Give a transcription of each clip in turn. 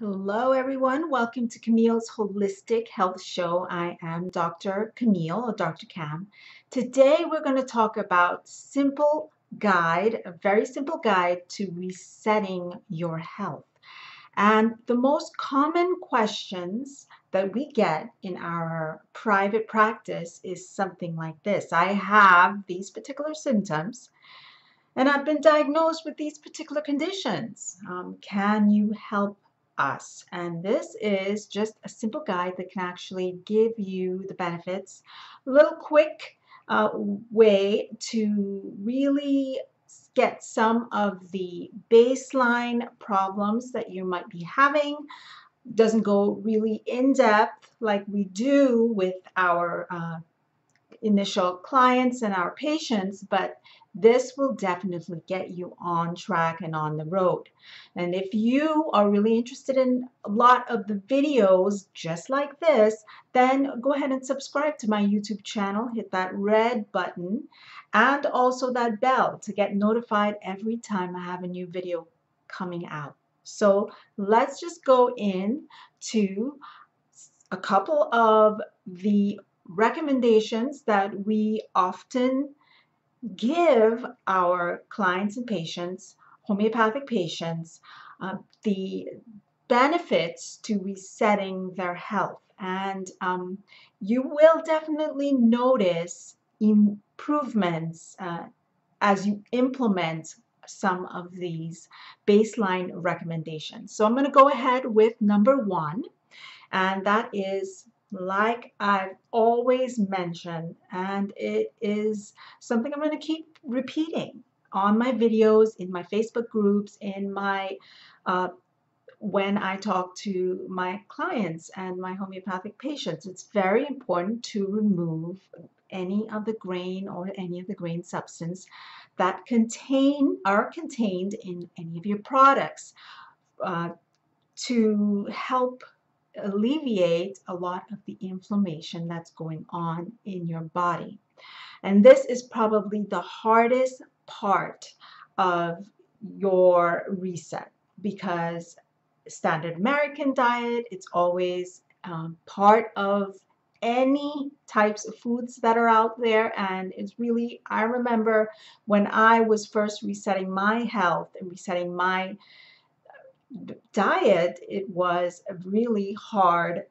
Hello, everyone. Welcome to Camille's Holistic Health Show. I am Dr. Camille or Dr. Cam. Today, we're going to talk about a very simple guide to resetting your health. And the most common questions that we get in our private practice is something like this. I have these particular symptoms and I've been diagnosed with these particular conditions. Can you help us? And this is just a simple guide that can actually give you the benefits, a little quick way to really get some of the baseline problems that you might be having. Doesn't go really in depth like we do with our initial clients and our patients, but this will definitely get you on track and on the road. And if you are really interested in a lot of the videos just like this, then go ahead and subscribe to my YouTube channel, hit that red button and also that bell to get notified every time I have a new video coming out. So let's just go in to a couple of the recommendations that we often give our clients and patients, homeopathic patients, the benefits to resetting their health. And you will definitely notice improvements as you implement some of these baseline recommendations. So I'm going to go ahead with number one. And that is, like I've always mentioned, and it is something I'm going to keep repeating on my videos, in my Facebook groups, in my when I talk to my clients and my homeopathic patients. It's very important to remove any of the grain or any of the grain substance that are contained in any of your products to help alleviate a lot of the inflammation that's going on in your body. And this is probably the hardest part of your reset because standard American diet, it's always part of any types of foods that are out there. And it's really, I remember when I was first resetting my health and resetting my diet, it was a really hard,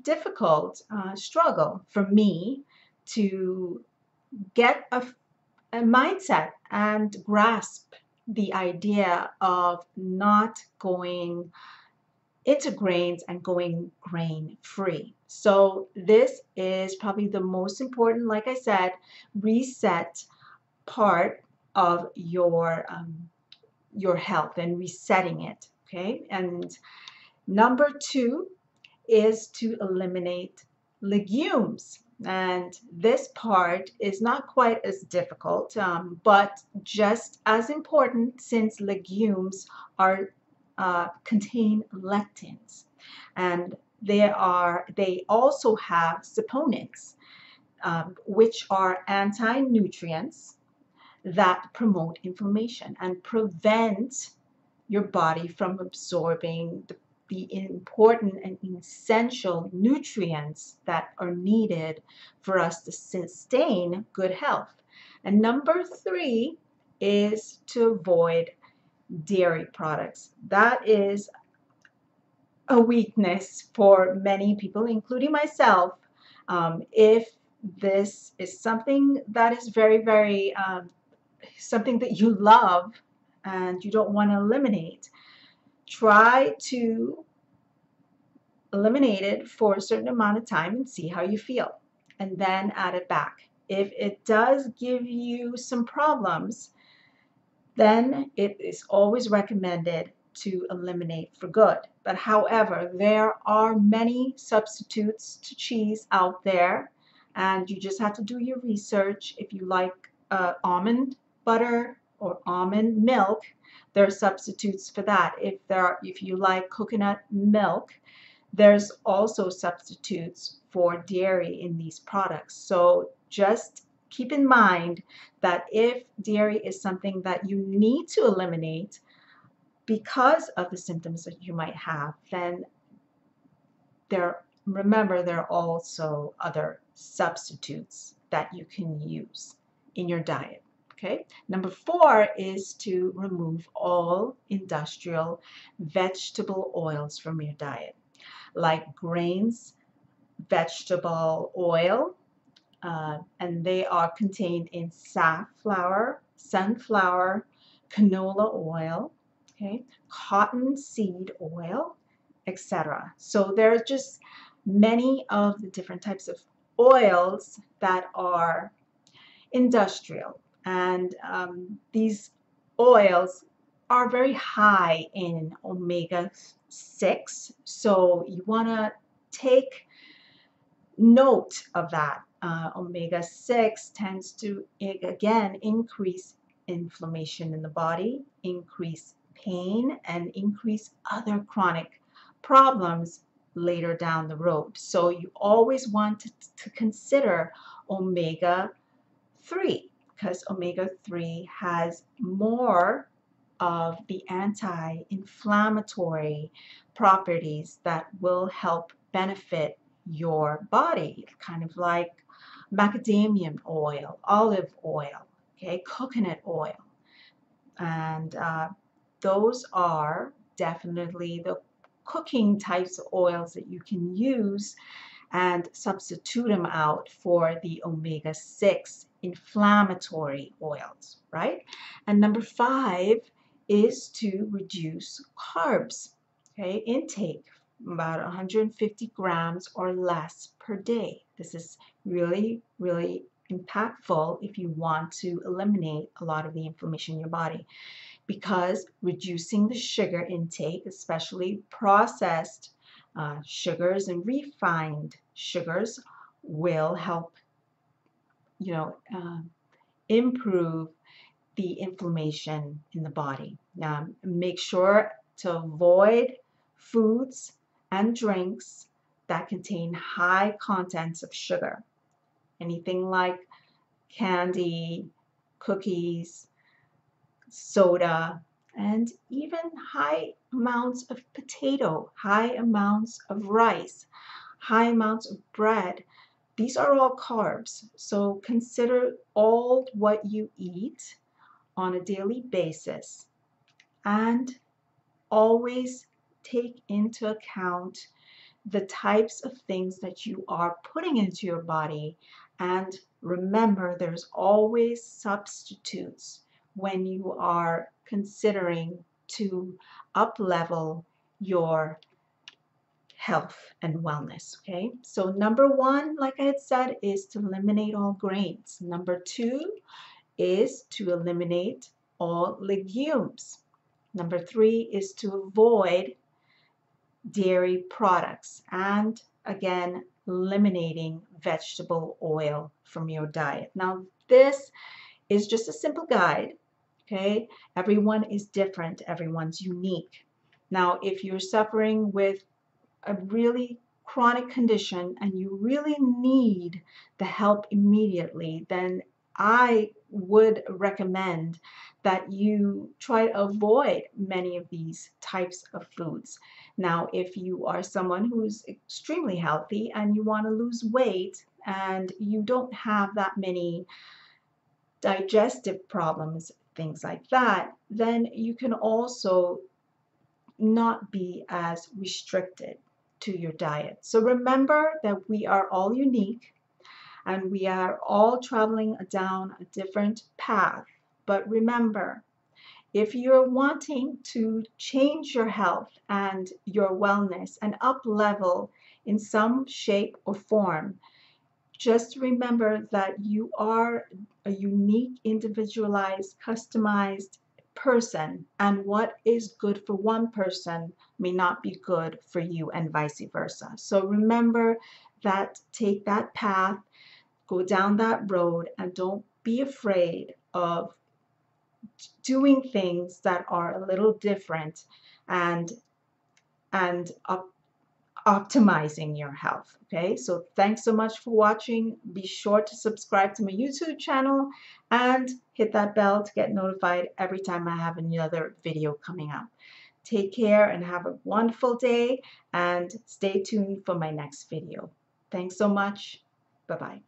difficult struggle for me to get a mindset and grasp the idea of not going into grains and going grain free. So this is probably the most important, like I said, reset part of your health and resetting it. Okay, and number two is to eliminate legumes. And this part is not quite as difficult, but just as important since legumes are contain lectins, and they also have saponins, which are anti-nutrients that promote inflammation and prevent your body from absorbing the important and essential nutrients that are needed for us to sustain good health. And number three is to avoid dairy products. That is a weakness for many people, including myself. If this is something that is very something that you love and you don't want to eliminate, try to eliminate it for a certain amount of time and see how you feel, and then add it back. If it does give you some problems, then it is always recommended to eliminate for good. But however, there are many substitutes to cheese out there, and you just have to do your research. If you like almond butter or almond milk, there are substitutes for that. If you like coconut milk, there's also substitutes for dairy in these products. So just keep in mind that if dairy is something that you need to eliminate, because of the symptoms that you might have, then remember there are also other substitutes that you can use in your diet. Okay. Number 4 is to remove all industrial vegetable oils from your diet, like grains, vegetable oil, and they are contained in safflower, sunflower, canola oil, okay, cottonseed oil, etc. So there are just many of the different types of oils that are industrial, and these oils are very high in omega-6, so you want to take note of that. Omega-6 tends to, again, increase inflammation in the body, increase pain, and increase other chronic problems later down the road. So you always want to consider omega-3, because omega-3 has more of the anti-inflammatory properties that will help benefit your body, kind of like macadamia oil, olive oil, okay, coconut oil. And those are definitely the cooking types of oils that you can use and substitute them out for the omega-6 inflammatory oils, right? And number 5 is to reduce carbs, okay, intake about 150 grams or less per day. This is really, really impactful if you want to eliminate a lot of the inflammation in your body, because reducing the sugar intake, especially processed sugars and refined sugars, will help, improve the inflammation in the body. Make sure to avoid foods and drinks that contain high contents of sugar. Anything like candy, cookies, soda, and even high amounts of potato, high amounts of rice, high amounts of bread. These are all carbs. So consider all what you eat on a daily basis, and always take into account the types of things that you are putting into your body. And remember, there's always substitutes when you are considering to up level your health and wellness. Okay, so number 1, like I had said, is to eliminate all grains. Number 2 is to eliminate all legumes. Number 3 is to avoid dairy products, and again, eliminating vegetable oil from your diet. Now, this is just a simple guide, okay? Everyone is different, everyone's unique. Now, if you're suffering with a really chronic condition and you really need the help immediately, then I would recommend that you try to avoid many of these types of foods. Now, if you are someone who's extremely healthy and you want to lose weight and you don't have that many digestive problems, things like that, then you can also not be as restricted to your diet. So remember that we are all unique and we are all traveling down a different path. But remember, if you're wanting to change your health and your wellness and up level in some shape or form, just remember that you are a unique, individualized, customized person, and what is good for one person may not be good for you, and vice versa. So remember that, take that path, go down that road, and don't be afraid of doing things that are a little different and optimizing your health. Okay, so thanks so much for watching. Be sure to subscribe to my YouTube channel and hit that bell to get notified every time I have another video coming out. Take care and have a wonderful day, and stay tuned for my next video. Thanks so much. Bye-bye.